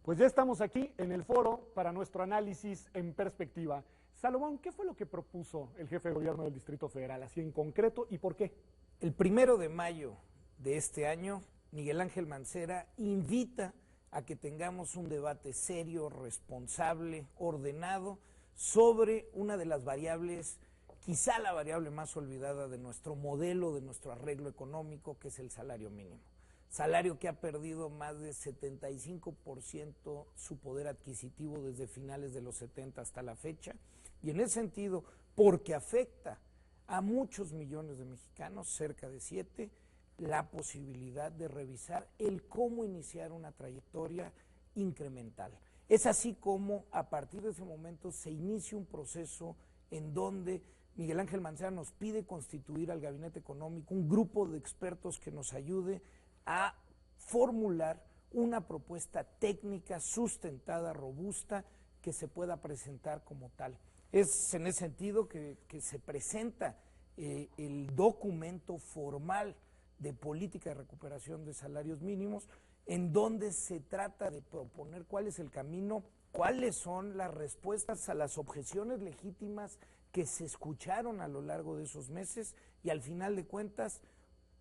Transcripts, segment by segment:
Pues ya estamos aquí en el foro para nuestro análisis en perspectiva. Salomón, ¿qué fue lo que propuso el jefe de gobierno del Distrito Federal, así en concreto, y por qué? El 1 de mayo de este año, Miguel Ángel Mancera invita a que tengamos un debate serio, responsable, ordenado, sobre una de las variables, quizá la variable más olvidada de nuestro modelo, de nuestro arreglo económico, que es el salario mínimo. Salario que ha perdido más de 75% su poder adquisitivo desde finales de los 70 hasta la fecha. Y en ese sentido, porque afecta a muchos millones de mexicanos, cerca de 7, la posibilidad de revisar el cómo iniciar una trayectoria incremental. Es así como a partir de ese momento se inicia un proceso en donde Miguel Ángel Mancera nos pide constituir al Gabinete Económico, un grupo de expertos que nos ayude a formular una propuesta técnica sustentada, robusta, que se pueda presentar como tal. Es en ese sentido que se presenta el documento formal de política de recuperación de salarios mínimos, en donde se trata de proponer cuál es el camino, cuáles son las respuestas a las objeciones legítimas que se escucharon a lo largo de esos meses y al final de cuentas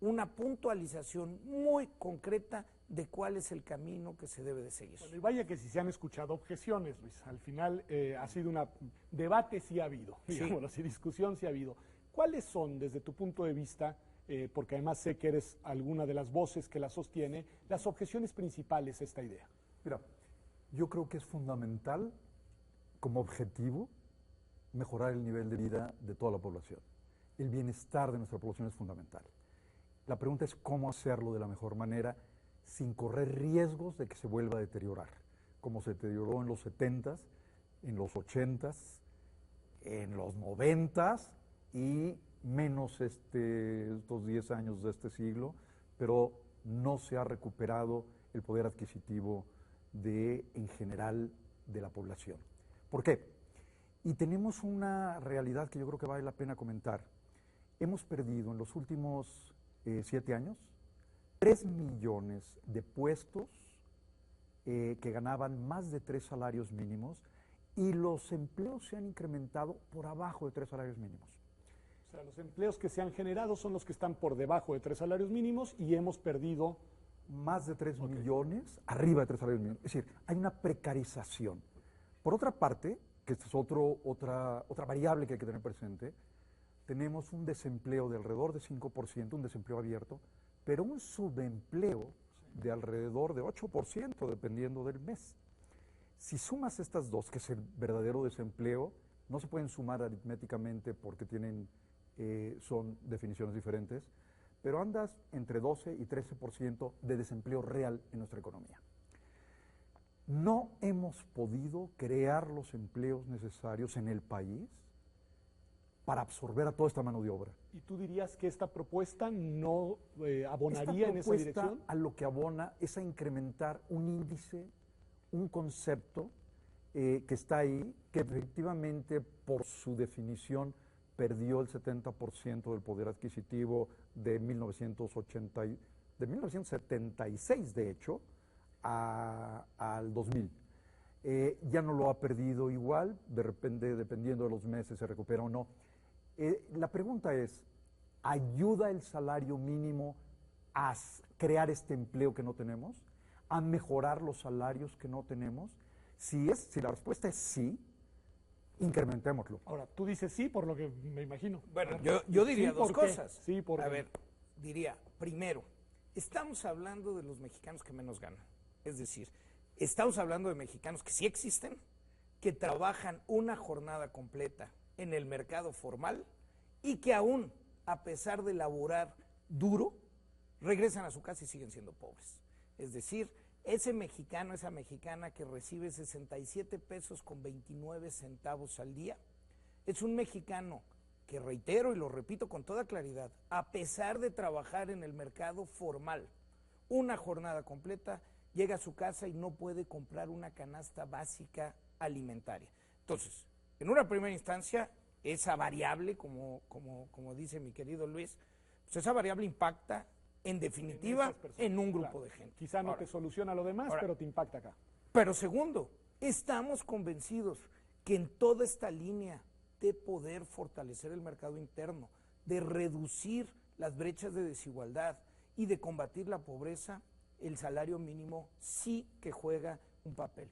una puntualización muy concreta de cuál es el camino que se debe de seguir. Bueno, y vaya que si se han escuchado objeciones, Luis, al final ha sido un debate sí ha habido, digámoslo así, discusión sí ha habido. ¿Cuáles son, desde tu punto de vista, porque además sé que eres alguna de las voces que la sostiene, las objeciones principales a esta idea? Mira, yo creo que es fundamental, como objetivo, mejorar el nivel de vida de toda la población. El bienestar de nuestra población es fundamental. La pregunta es cómo hacerlo de la mejor manera sin correr riesgos de que se vuelva a deteriorar, como se deterioró en los 70s, en los 80s, en los 90s y menos estos 10 años de este siglo, pero no se ha recuperado el poder adquisitivo en general de la población. ¿Por qué? Y tenemos una realidad que yo creo que vale la pena comentar. Hemos perdido en los últimos 7 años 3 millones de puestos que ganaban más de 3 salarios mínimos y los empleos se han incrementado por abajo de 3 salarios mínimos. O sea, los empleos que se han generado son los que están por debajo de 3 salarios mínimos y hemos perdido más de 3 millones arriba de 3 salarios mínimos. Es decir, hay una precarización. Por otra parte, que esta es otra variable que hay que tener presente, tenemos un desempleo de alrededor de 5%, un desempleo abierto, pero un subempleo de alrededor de 8%, dependiendo del mes. Si sumas estas dos, que es el verdadero desempleo, no se pueden sumar aritméticamente porque son definiciones diferentes, pero andas entre 12 y 13% de desempleo real en nuestra economía. No hemos podido crear los empleos necesarios en el país para absorber a toda esta mano de obra. ¿Y tú dirías que esta propuesta no abonaría en esa dirección? A lo que abona es a incrementar un índice, un concepto que está ahí, que efectivamente por su definición perdió el 70% del poder adquisitivo de 1976, de hecho, al 2000. Ya no lo ha perdido igual, de repente, dependiendo de los meses, se recupera o no. La pregunta es, ¿ayuda el salario mínimo a crear este empleo que no tenemos? ¿A mejorar los salarios que no tenemos? Si la respuesta es sí, incrementémoslo. Ahora, tú dices sí, por lo que me imagino. Bueno, yo diría sí, dos cosas. Sí, por A ver, diría, primero, estamos hablando de los mexicanos que menos ganan. Es decir, estamos hablando de mexicanos que sí existen, que trabajan una jornada completa en el mercado formal y que aún, a pesar de laborar duro, regresan a su casa y siguen siendo pobres. Es decir, ese mexicano, esa mexicana que recibe 67 pesos con 29 centavos al día, es un mexicano que, reitero y lo repito con toda claridad, a pesar de trabajar en el mercado formal una jornada completa, llega a su casa y no puede comprar una canasta básica alimentaria. Entonces, en una primera instancia, esa variable, como dice mi querido Luis, pues esa variable impacta, en definitiva, en un grupo de gente. Quizá no te soluciona lo demás, pero te impacta acá. Pero segundo, estamos convencidos que en toda esta línea de poder fortalecer el mercado interno, de reducir las brechas de desigualdad y de combatir la pobreza, el salario mínimo sí que juega un papel.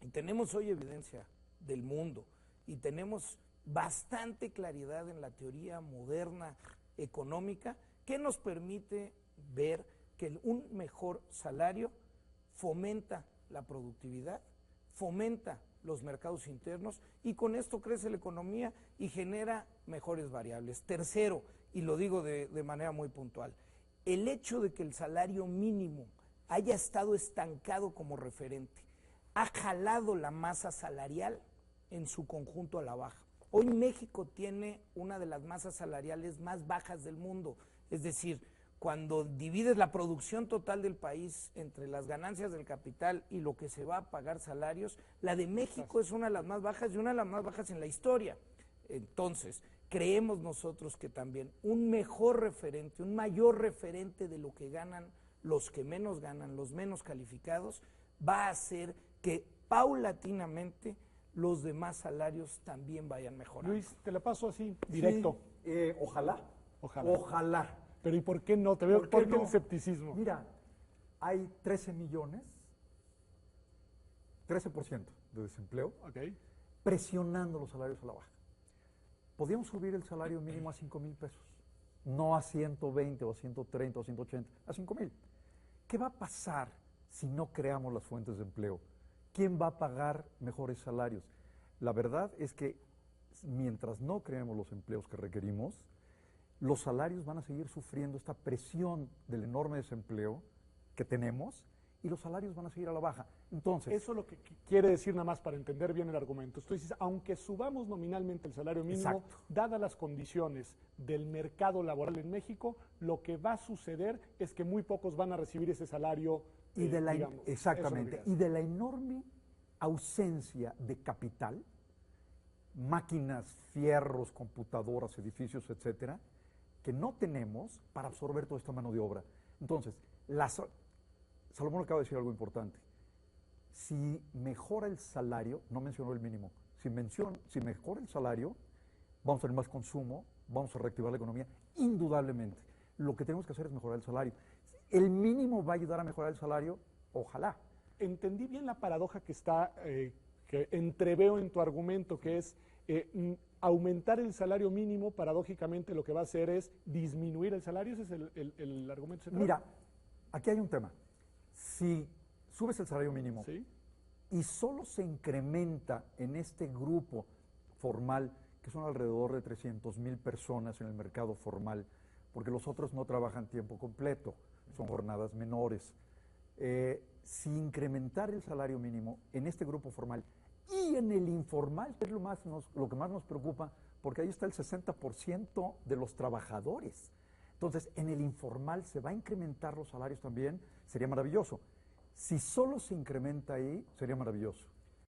Y tenemos hoy evidencia del mundo y tenemos bastante claridad en la teoría moderna económica que nos permite ver que un mejor salario fomenta la productividad, fomenta los mercados internos y con esto crece la economía y genera mejores variables. Tercero, y lo digo de manera muy puntual, el hecho de que el salario mínimo haya estado estancado como referente ha jalado la masa salarial en su conjunto a la baja. Hoy México tiene una de las masas salariales más bajas del mundo, es decir, cuando divides la producción total del país entre las ganancias del capital y lo que se va a pagar salarios, la de México es una de las más bajas y una de las más bajas en la historia. Entonces, creemos nosotros que también un mejor referente, un mayor referente de lo que ganan los que menos ganan, los menos calificados, va a hacer que paulatinamente los demás salarios también vayan mejorando. Luis, te la paso así, directo. Sí, ojalá. Ojalá. Ojalá. Pero ¿y por qué no? Te veo ¿por qué el escepticismo. Mira, hay 13 millones, 13% de desempleo, presionando los salarios a la baja. Podríamos subir el salario mínimo a 5,000 pesos, no a 120 o a 130 o 180, a 5,000. ¿Qué va a pasar si no creamos las fuentes de empleo? ¿Quién va a pagar mejores salarios? La verdad es que mientras no creemos los empleos que requerimos, los salarios van a seguir sufriendo esta presión del enorme desempleo que tenemos y los salarios van a seguir a la baja. Entonces, eso es lo que quiere decir nada más para entender bien el argumento. Tú dices, aunque subamos nominalmente el salario mínimo, exacto, dadas las condiciones del mercado laboral en México, lo que va a suceder es que muy pocos van a recibir ese salario. Y de la, digamos, exactamente, y de la enorme ausencia de capital, máquinas, fierros, computadoras, edificios, etcétera, que no tenemos para absorber toda esta mano de obra. Entonces, Salomón acaba de decir algo importante. Si mejora el salario, no mencionó el mínimo, si mejora el salario, vamos a tener más consumo, vamos a reactivar la economía, indudablemente. Lo que tenemos que hacer es mejorar el salario. ¿El mínimo va a ayudar a mejorar el salario? Ojalá. Entendí bien la paradoja que está, que entreveo en tu argumento, que es aumentar el salario mínimo, paradójicamente lo que va a hacer es disminuir el salario. ¿Ese es el argumento central? Mira, aquí hay un tema. Si subes el salario mínimo, ¿sí?, y solo se incrementa en este grupo formal, que son alrededor de 300,000 personas en el mercado formal, porque los otros no trabajan tiempo completo, son jornadas menores. Si incrementar el salario mínimo en este grupo formal y en el informal, que es lo que más nos preocupa, porque ahí está el 60% de los trabajadores. Entonces, en el informal se va a incrementar los salarios también, sería maravilloso. Si solo se incrementa ahí, sería maravilloso.